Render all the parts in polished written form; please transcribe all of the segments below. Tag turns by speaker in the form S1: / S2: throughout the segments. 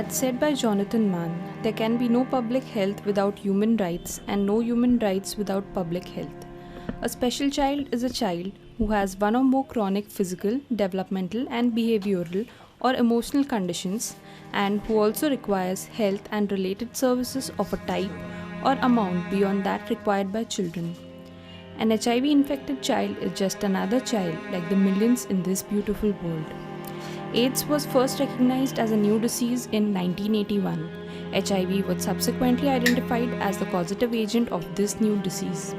S1: As said by Jonathan Mann, there can be no public health without human rights and no human rights without public health. A special child is a child who has one or more chronic physical, developmental, and behavioral or emotional conditions and who also requires health and related services of a type or amount beyond that required by children. An HIV infected child is just another child like the millions in this beautiful world. AIDS was first recognized as a new disease in 1981. HIV was subsequently identified as the causative agent of this new disease.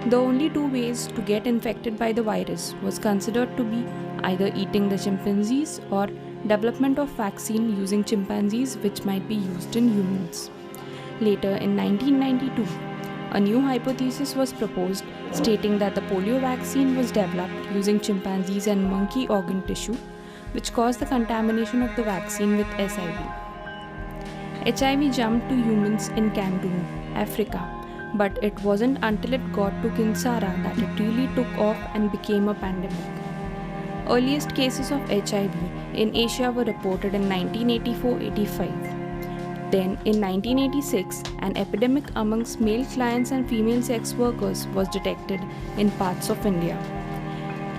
S1: The only two ways to get infected by the virus was considered to be either eating the chimpanzees or development of vaccine using chimpanzees which might be used in humans. Later in 1992, a new hypothesis was proposed stating that the polio vaccine was developed using chimpanzees and monkey organ tissue which caused the contamination of the vaccine with SIV. HIV jumped to humans in Cameroon, Africa, but it wasn't until it got to Kinsara that it really took off and became a pandemic. Earliest cases of HIV in Asia were reported in 1984-85. Then, in 1986, an epidemic amongst male clients and female sex workers was detected in parts of India.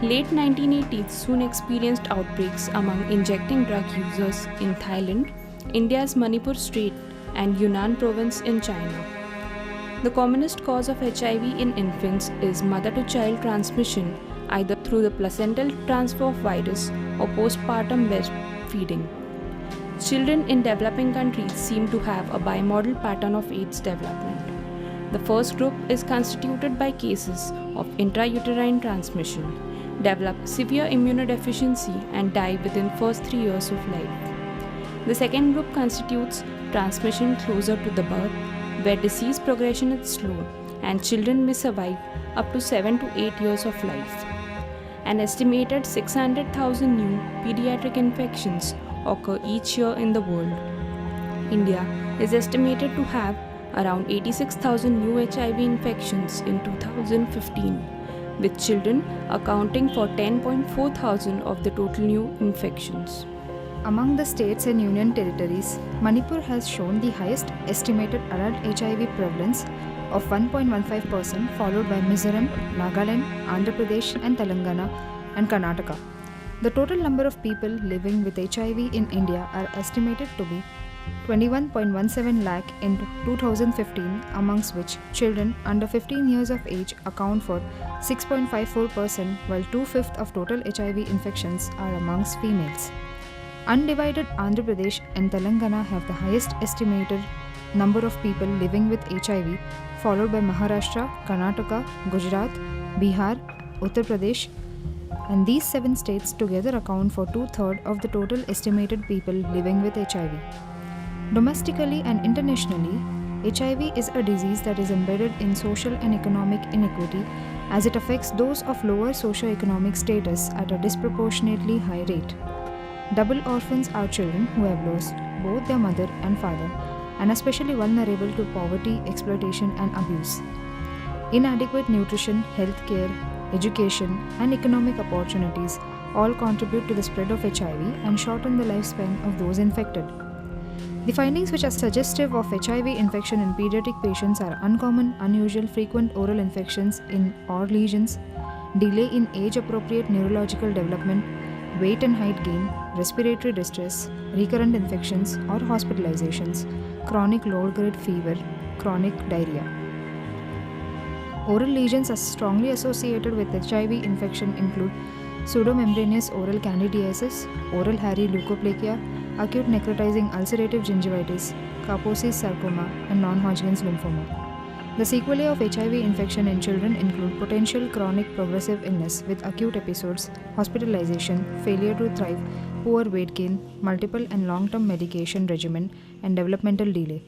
S1: Late 1980s soon experienced outbreaks among injecting drug users in Thailand, India's Manipur state, and Yunnan province in China. The commonest cause of HIV in infants is mother-to-child transmission, either through the placental transfer of virus or postpartum breastfeeding. Children in developing countries seem to have a bimodal pattern of AIDS development. The first group is constituted by cases of intrauterine transmission, develop severe immunodeficiency and die within first 3 years of life. The second group constitutes transmission closer to the birth, where disease progression is slow and children may survive up to 7 to 8 years of life. An estimated 600,000 new pediatric infections occur each year in the world. India is estimated to have around 86,000 new HIV infections in 2015. With children accounting for 10.4 thousand of the total new infections.
S2: Among the states and union territories, Manipur has shown the highest estimated adult HIV prevalence of 1.15%, followed by Mizoram, Nagaland, Andhra Pradesh and Telangana and Karnataka. The total number of people living with HIV in India are estimated to be 21.17 lakh in 2015, amongst which children under 15 years of age account for 6.54%, while 2/5 of total HIV infections are amongst females. Undivided Andhra Pradesh and Telangana have the highest estimated number of people living with HIV, followed by Maharashtra, Karnataka, Gujarat, Bihar, Uttar Pradesh, and these 7 states together account for 2/3 of the total estimated people living with HIV. Domestically and internationally, HIV is a disease that is embedded in social and economic inequity as it affects those of lower socio-economic status at a disproportionately high rate. Double orphans are children who have lost both their mother and father and are especially vulnerable to poverty, exploitation, and abuse. Inadequate nutrition, health care, education, and economic opportunities all contribute to the spread of HIV and shorten the lifespan of those infected. The findings which are suggestive of HIV infection in pediatric patients are uncommon, unusual, frequent oral infections in or lesions, delay in age-appropriate neurological development, weight and height gain, respiratory distress, recurrent infections or hospitalizations, chronic low-grade fever, chronic diarrhea. Oral lesions are strongly associated with HIV infection include pseudomembranous oral candidiasis, oral hairy leukoplakia, acute necrotizing ulcerative gingivitis, Kaposi's sarcoma, and non-Hodgkin's lymphoma. The sequelae of HIV infection in children include potential chronic progressive illness with acute episodes, hospitalization, failure to thrive, poor weight gain, multiple and long-term medication regimen, and developmental delay.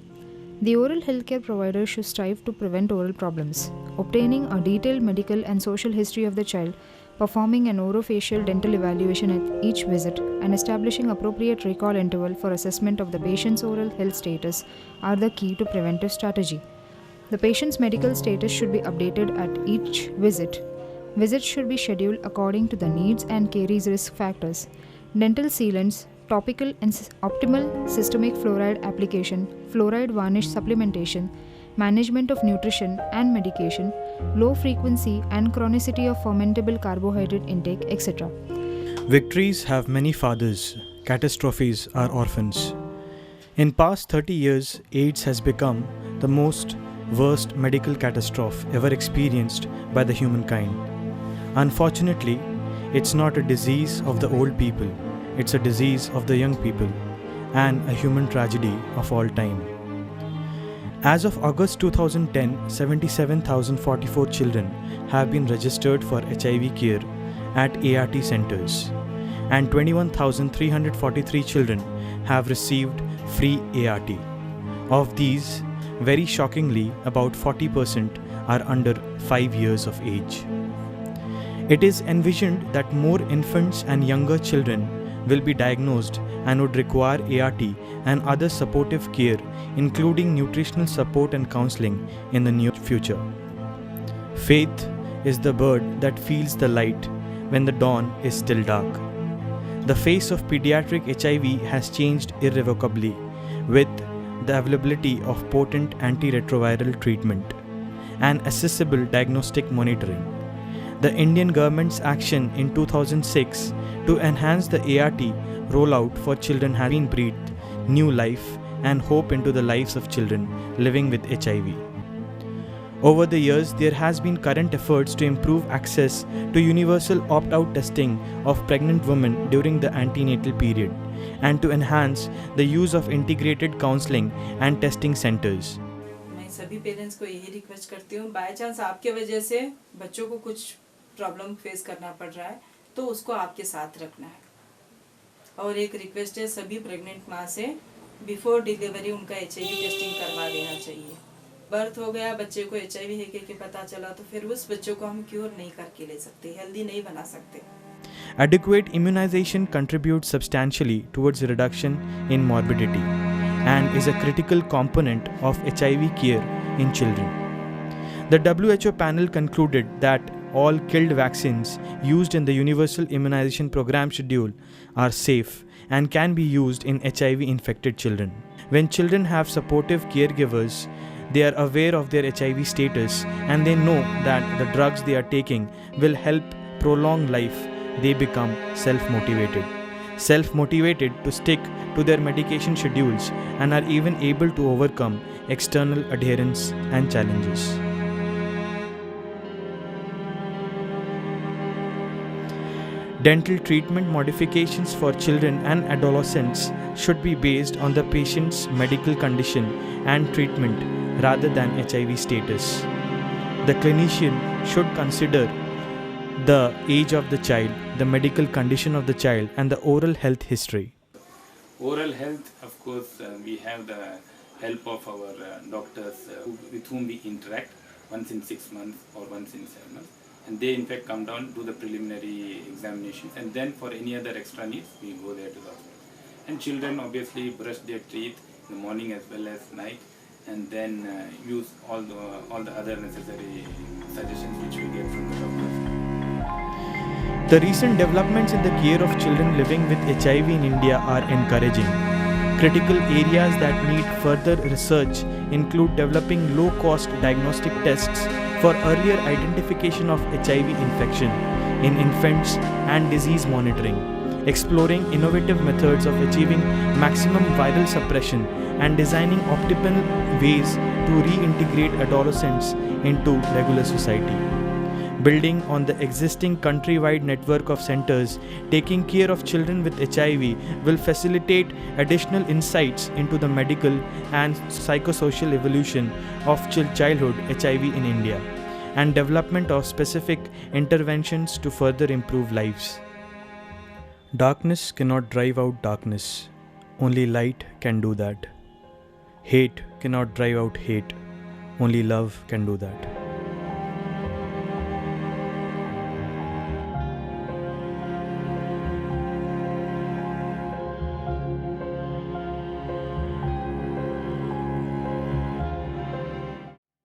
S2: The oral healthcare provider should strive to prevent oral problems, obtaining a detailed medical and social history of the child, performing an orofacial dental evaluation at each visit, and establishing appropriate recall interval for assessment of the patient's oral health status are the key to preventive strategy. The patient's medical status should be updated at each visit. Visits should be scheduled according to the needs and carries risk factors. Dental sealants, topical and optimal systemic fluoride application, fluoride varnish supplementation, management of nutrition and medication, low frequency and chronicity of fermentable carbohydrate intake, etc.
S3: Victories have many fathers, catastrophes are orphans. In past 30 years, AIDS has become the most worst medical catastrophe ever experienced by the humankind. Unfortunately, it's not a disease of the old people, it's a disease of the young people and a human tragedy of all time. As of August 2010, 77,044 children have been registered for HIV care at ART centers, and 21,343 children have received free ART. Of these, very shockingly, about 40% are under 5 years of age. It is envisioned that more infants and younger children will be diagnosed and would require ART and other supportive care, including nutritional support and counseling, in the near future. Faith is the bird that feels the light when the dawn is still dark. The face of pediatric HIV has changed irrevocably with the availability of potent antiretroviral treatment and accessible diagnostic monitoring. The Indian government's action in 2006 to enhance the ART rollout for children has been breathed new life and hope into the lives of children living with HIV. Over the years, there has been current efforts to improve access to universal opt-out testing of pregnant women during the antenatal period and to enhance the use of integrated counseling and testing centers.
S4: मैं सभी parents को यही request करती हूँ, by chance आपके वजह से बच्चों को कुछ प्रॉब्लम फेस करना पड़ रहा है तो उसको आपके साथ रखना है। और एक रिक्वेस्ट है सभी प्रेग्नेंट माँ से बिफोर डिलीवरी उनका HIV टेस्टिंग करवा देना चाहिए। बर्थ हो गया, बच्चे को HIV है कि पता चला तो फिर उस बच्चों को हम क्योर नहीं करके ले सकते, हेल्दी नहीं बना सकते।
S3: Adequate immunization contributes substantially towards reduction in morbidity and is a critical component of HIV care in children. The WHO panel concluded that all killed vaccines used in the Universal Immunization Program schedule are safe and can be used in HIV-infected children. When children have supportive caregivers, they are aware of their HIV status and they know that the drugs they are taking will help prolong life. They become self-motivated to stick to their medication schedules and are even able to overcome external adherence and challenges. Dental treatment modifications for children and adolescents should be based on the patient's medical condition and treatment rather than HIV status. The clinician should consider the age of the child, the medical condition of the child, and the oral health history.
S5: Oral health, of course, we have the help of our doctors with whom we interact once in 6 months or once in 7 months. And they in fact come down, do the preliminary examinations, and then for any other extra needs, we go there to the hospital. And children obviously brush their teeth in the morning as well as night, and then use all the other necessary suggestions which we get from the doctors.
S3: The recent developments in the care of children living with HIV in India are encouraging. Critical areas that need further research include developing low-cost diagnostic tests for earlier identification of HIV infection in infants and disease monitoring, exploring innovative methods of achieving maximum viral suppression, and designing optimal ways to reintegrate adolescents into regular society. Building on the existing countrywide network of centers taking care of children with HIV will facilitate additional insights into the medical and psychosocial evolution of childhood HIV in India and development of specific interventions to further improve lives. Darkness cannot drive out darkness. Only light can do that. Hate cannot drive out hate. Only love can do that.